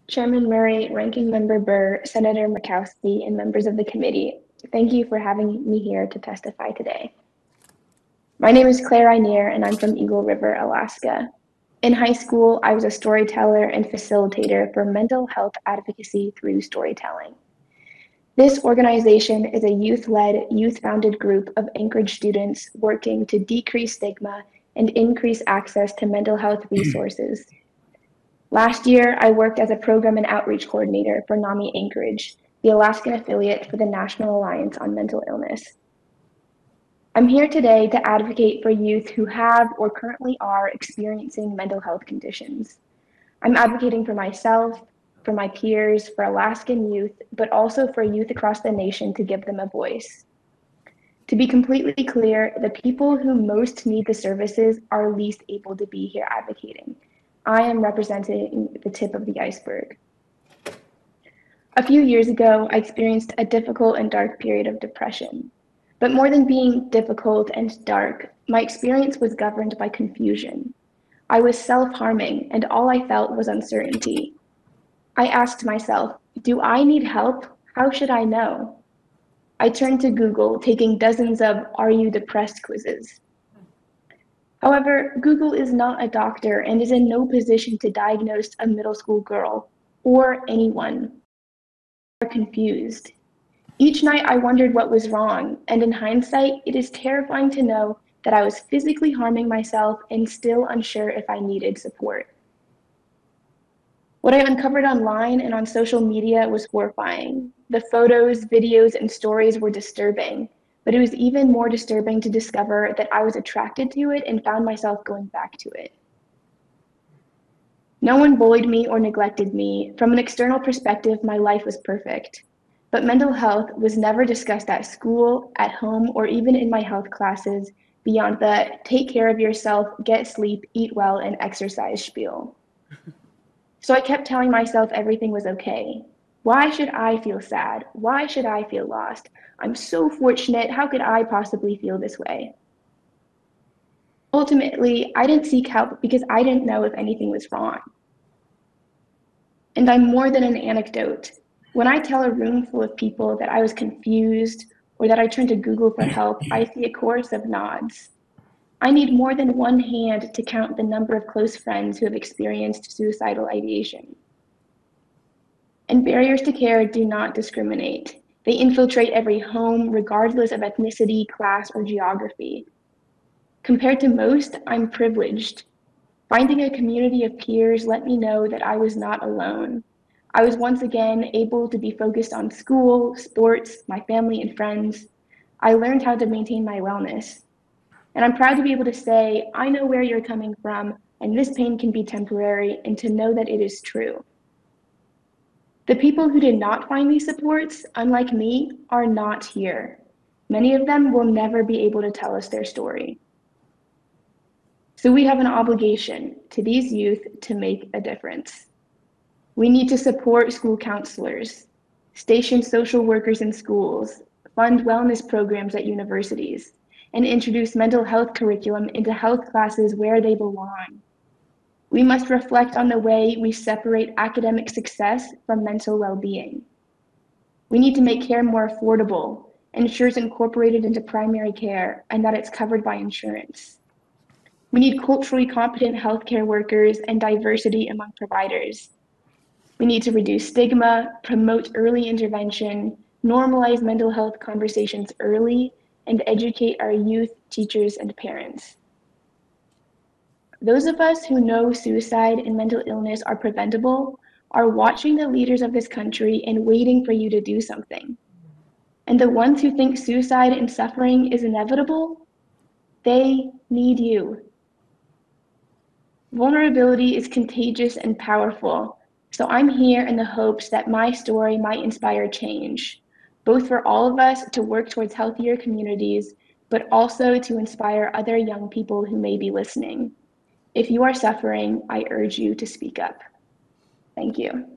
Chairman Murray, Ranking Member Burr, Senator Murkowski, and members of the committee, thank you for having me here to testify today. My name is Claire Rhyneer, and I'm from Eagle River, Alaska. In high school, I was a storyteller and facilitator for mental health advocacy through storytelling. This organization is a youth-led, youth-founded group of Anchorage students working to decrease stigma and increase access to mental health resources. Last year, I worked as a program and outreach coordinator for NAMI Anchorage, the Alaskan affiliate for the National Alliance on Mental Illness. I'm here today to advocate for youth who have or currently are experiencing mental health conditions. I'm advocating for myself, for my peers, for Alaskan youth, but also for youth across the nation to give them a voice. To be completely clear, the people who most need the services are least able to be here advocating. I am representing the tip of the iceberg. A few years ago, I experienced a difficult and dark period of depression. But more than being difficult and dark, my experience was governed by confusion. I was self-harming, and all I felt was uncertainty. I asked myself, do I need help? How should I know? I turned to Google, taking dozens of "Are you depressed?" quizzes. However, Google is not a doctor and is in no position to diagnose a middle school girl or anyone confused. Each night I wondered what was wrong, and in hindsight, it is terrifying to know that I was physically harming myself and still unsure if I needed support. What I uncovered online and on social media was horrifying. The photos, videos, and stories were disturbing, but it was even more disturbing to discover that I was attracted to it and found myself going back to it. No one bullied me or neglected me. From an external perspective, my life was perfect. But mental health was never discussed at school, at home, or even in my health classes beyond the take care of yourself, get sleep, eat well, and exercise spiel. So I kept telling myself everything was okay. Why should I feel sad? Why should I feel lost? I'm so fortunate. How could I possibly feel this way? Ultimately, I didn't seek help because I didn't know if anything was wrong. And I'm more than an anecdote. When I tell a room full of people that I was confused or that I turned to Google for help, I see a chorus of nods. I need more than one hand to count the number of close friends who have experienced suicidal ideation. And barriers to care do not discriminate. They infiltrate every home, regardless of ethnicity, class, or geography. Compared to most, I'm privileged. Finding a community of peers let me know that I was not alone. I was once again able to be focused on school, sports, my family, and friends. I learned how to maintain my wellness. And I'm proud to be able to say, I know where you're coming from, and this pain can be temporary, and to know that it is true. The people who did not find these supports, unlike me, are not here. Many of them will never be able to tell us their story. So we have an obligation to these youth to make a difference. We need to support school counselors, station social workers in schools, fund wellness programs at universities, and introduce mental health curriculum into health classes where they belong. We must reflect on the way we separate academic success from mental well-being. We need to make care more affordable, ensure it's incorporated into primary care, and that it's covered by insurance. We need culturally competent healthcare workers and diversity among providers. We need to reduce stigma, promote early intervention, normalize mental health conversations early, and educate our youth, teachers, and parents. Those of us who know suicide and mental illness are preventable are watching the leaders of this country and waiting for you to do something. And the ones who think suicide and suffering is inevitable, they need you. Vulnerability is contagious and powerful, so I'm here in the hopes that my story might inspire change, both for all of us to work towards healthier communities, but also to inspire other young people who may be listening. If you are suffering, I urge you to speak up. Thank you.